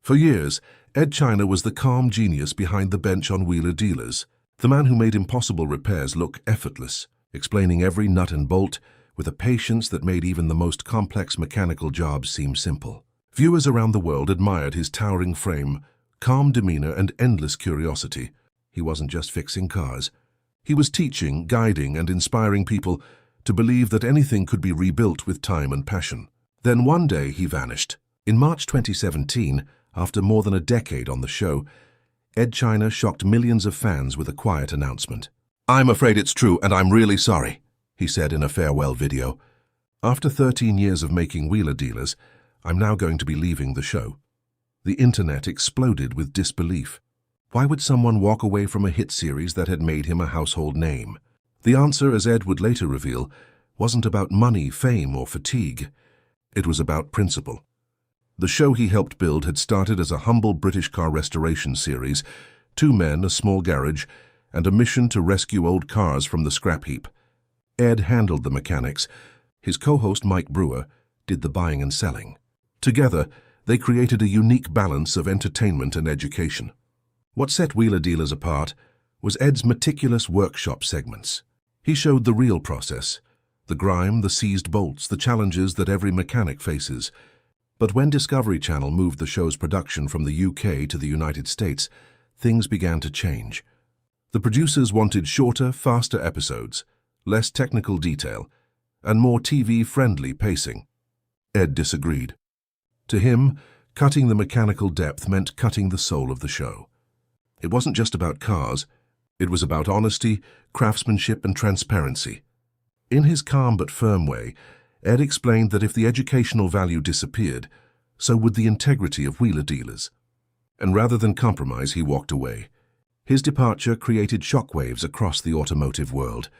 For years, Ed China was the calm genius behind the bench on Wheeler Dealers, the man who made impossible repairs look effortless, explaining every nut and bolt with a patience that made even the most complex mechanical jobs seem simple. Viewers around the world admired his towering frame, calm demeanor, and endless curiosity. He wasn't just fixing cars. He was teaching, guiding, and inspiring people to believe that anything could be rebuilt with time and passion. Then one day he vanished. In March 2017, after more than a decade on the show, Ed China shocked millions of fans with a quiet announcement. "I'm afraid it's true, and I'm really sorry," he said in a farewell video. "After 13 years of making Wheeler Dealers, I'm now going to be leaving the show." The internet exploded with disbelief. Why would someone walk away from a hit series that had made him a household name? The answer, as Ed would later reveal, wasn't about money, fame, or fatigue. It was about principle. The show he helped build had started as a humble British car restoration series, 2 men, a small garage, and a mission to rescue old cars from the scrap heap. Ed handled the mechanics. His co-host Mike Brewer did the buying and selling. Together, they created a unique balance of entertainment and education. What set Wheeler Dealers apart was Ed's meticulous workshop segments. He showed the real process, the grime, the seized bolts, the challenges that every mechanic faces. But when Discovery Channel moved the show's production from the UK to the United States, things began to change. The producers wanted shorter, faster episodes, less technical detail, and more TV-friendly pacing. Ed disagreed. To him, cutting the mechanical depth meant cutting the soul of the show. It wasn't just about cars, it was about honesty, craftsmanship, and transparency. In his calm but firm way, Ed explained that if the educational value disappeared, so would the integrity of Wheeler Dealers. And rather than compromise, he walked away. His departure created shockwaves across the automotive world.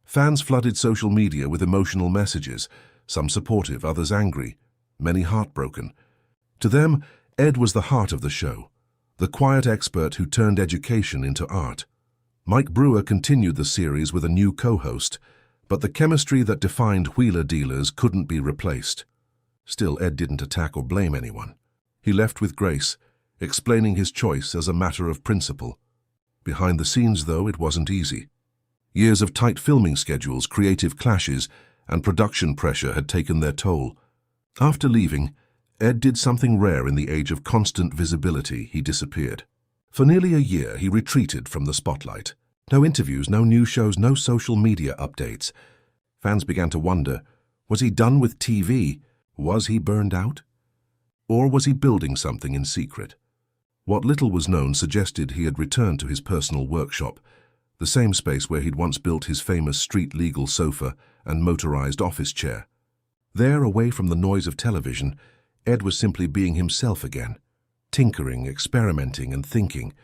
Fans flooded social media with emotional messages, some supportive, others angry, many heartbroken. To them, Ed was the heart of the show, the quiet expert who turned education into art. Mike Brewer continued the series with a new co-host, but the chemistry that defined Wheeler Dealers couldn't be replaced. Still, Ed didn't attack or blame anyone. He left with grace, explaining his choice as a matter of principle. Behind the scenes, though, it wasn't easy. Years of tight filming schedules, creative clashes, and production pressure had taken their toll. After leaving, Ed did something rare in the age of constant visibility. He disappeared. For nearly a year, he retreated from the spotlight. No interviews, no news shows, no social media updates. Fans began to wonder, was he done with TV? Was he burned out? Or was he building something in secret? What little was known suggested he had returned to his personal workshop, the same space where he'd once built his famous street-legal sofa and motorized office chair. There, away from the noise of television, Ed was simply being himself again, tinkering, experimenting, and thinking.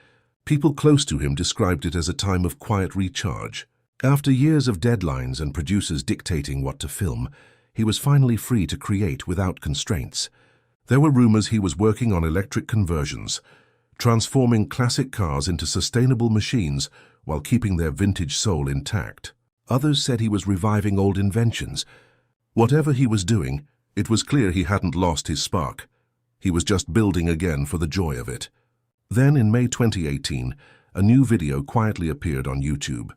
People close to him described it as a time of quiet recharge. After years of deadlines and producers dictating what to film, he was finally free to create without constraints. There were rumors he was working on electric conversions, transforming classic cars into sustainable machines while keeping their vintage soul intact. Others said he was reviving old inventions. Whatever he was doing, it was clear he hadn't lost his spark. He was just building again for the joy of it. Then, in May 2018, a new video quietly appeared on YouTube.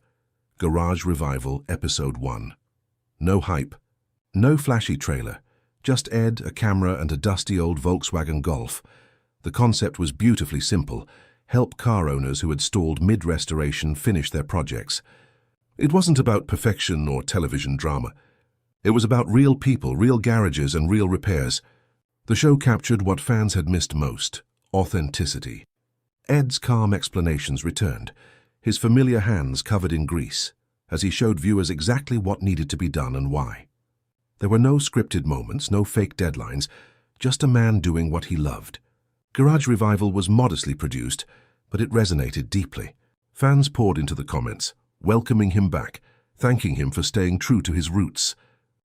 Garage Revival, Episode 1. No hype, no flashy trailer, just Ed, a camera, and a dusty old Volkswagen Golf. The concept was beautifully simple: help car owners who had stalled mid-restoration finish their projects. It wasn't about perfection or television drama. It was about real people, real garages, and real repairs. The show captured what fans had missed most: authenticity. Ed's calm explanations returned, his familiar hands covered in grease, as he showed viewers exactly what needed to be done and why. There were no scripted moments, no fake deadlines, just a man doing what he loved. Garage Revival was modestly produced, but it resonated deeply. Fans poured into the comments, welcoming him back, thanking him for staying true to his roots.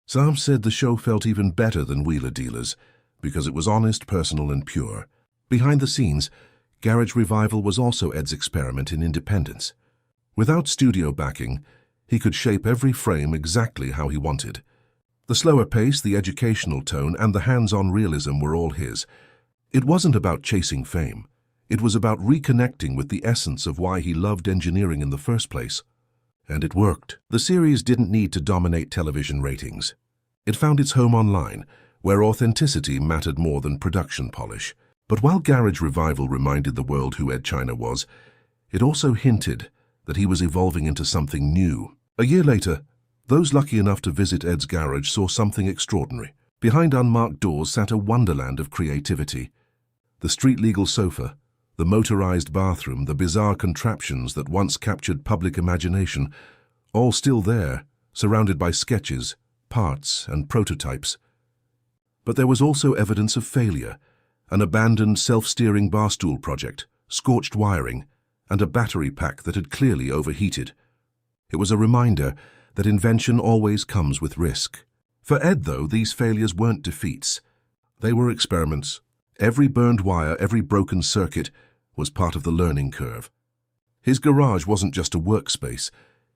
Some said the show felt even better than Wheeler Dealers, because it was honest, personal, and pure. Behind the scenes, Garage Revival was also Ed's experiment in independence. Without studio backing, he could shape every frame exactly how he wanted. The slower pace, the educational tone, and the hands-on realism were all his. It wasn't about chasing fame. It was about reconnecting with the essence of why he loved engineering in the first place. And it worked. The series didn't need to dominate television ratings. It found its home online, where authenticity mattered more than production polish. But while Garage Revival reminded the world who Ed China was, it also hinted that he was evolving into something new. A year later, those lucky enough to visit Ed's garage saw something extraordinary. Behind unmarked doors sat a wonderland of creativity. The street-legal sofa, the motorized bathroom, the bizarre contraptions that once captured public imagination, all still there, surrounded by sketches, parts, and prototypes. But there was also evidence of failure: an abandoned self-steering barstool project, scorched wiring, and a battery pack that had clearly overheated. It was a reminder that invention always comes with risk. For Ed, though, these failures weren't defeats. They were experiments. Every burned wire, every broken circuit was part of the learning curve. His garage wasn't just a workspace.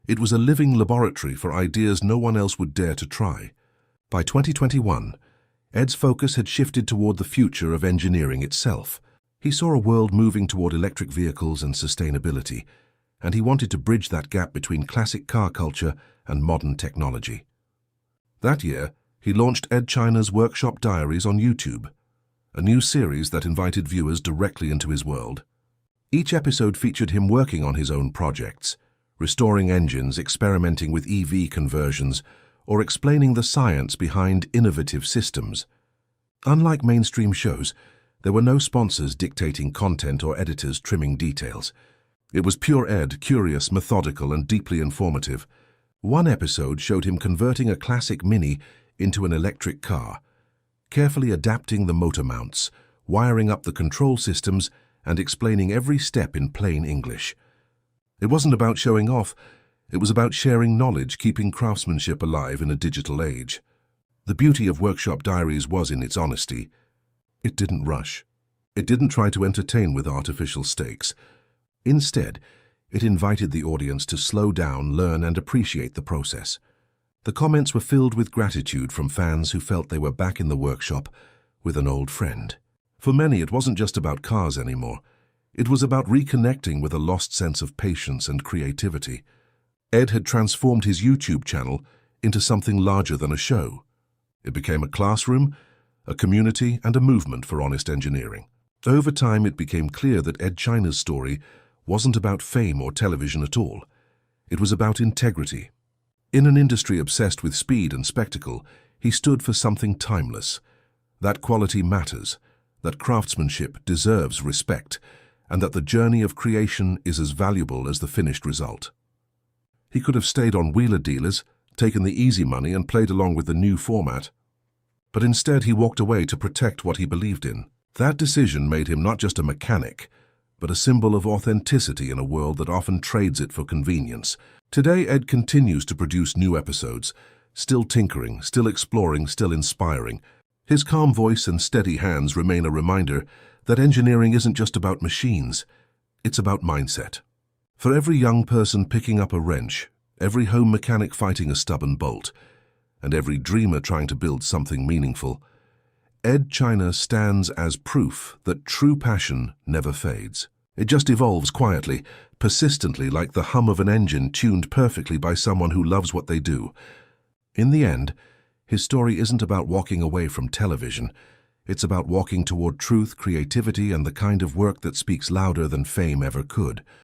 It was a living laboratory for ideas no one else would dare to try. By 2021, Ed's focus had shifted toward the future of engineering itself. He saw a world moving toward electric vehicles and sustainability, and he wanted to bridge that gap between classic car culture and modern technology. That year, he launched Ed China's Workshop Diaries on YouTube, a new series that invited viewers directly into his world. Each episode featured him working on his own projects, restoring engines, experimenting with EV conversions, or explaining the science behind innovative systems. Unlike mainstream shows, there were no sponsors dictating content or editors trimming details. It was pure Ed, curious, methodical, and deeply informative. One episode showed him converting a classic Mini into an electric car, carefully adapting the motor mounts, wiring up the control systems, and explaining every step in plain English. It wasn't about showing off. It was about sharing knowledge, keeping craftsmanship alive in a digital age. The beauty of Workshop Diaries was in its honesty. It didn't rush. It didn't try to entertain with artificial stakes. Instead, it invited the audience to slow down, learn, and appreciate the process. The comments were filled with gratitude from fans who felt they were back in the workshop with an old friend. For many, it wasn't just about cars anymore. It was about reconnecting with a lost sense of patience and creativity. Ed had transformed his YouTube channel into something larger than a show. It became a classroom, a community, and a movement for honest engineering. Over time, it became clear that Ed China's story wasn't about fame or television at all. It was about integrity. In an industry obsessed with speed and spectacle, he stood for something timeless. That quality matters, that craftsmanship deserves respect, and that the journey of creation is as valuable as the finished result. He could have stayed on wheeler dealers, taken the easy money, and played along with the new format. But instead, he walked away to protect what he believed in. That decision made him not just a mechanic, but a symbol of authenticity in a world that often trades it for convenience. Today, Ed continues to produce new episodes, still tinkering, still exploring, still inspiring. His calm voice and steady hands remain a reminder that engineering isn't just about machines, it's about mindset. For every young person picking up a wrench, every home mechanic fighting a stubborn bolt, and every dreamer trying to build something meaningful, Ed China stands as proof that true passion never fades. It just evolves quietly, persistently, like the hum of an engine tuned perfectly by someone who loves what they do. In the end, his story isn't about walking away from television. It's about walking toward truth, creativity, and the kind of work that speaks louder than fame ever could.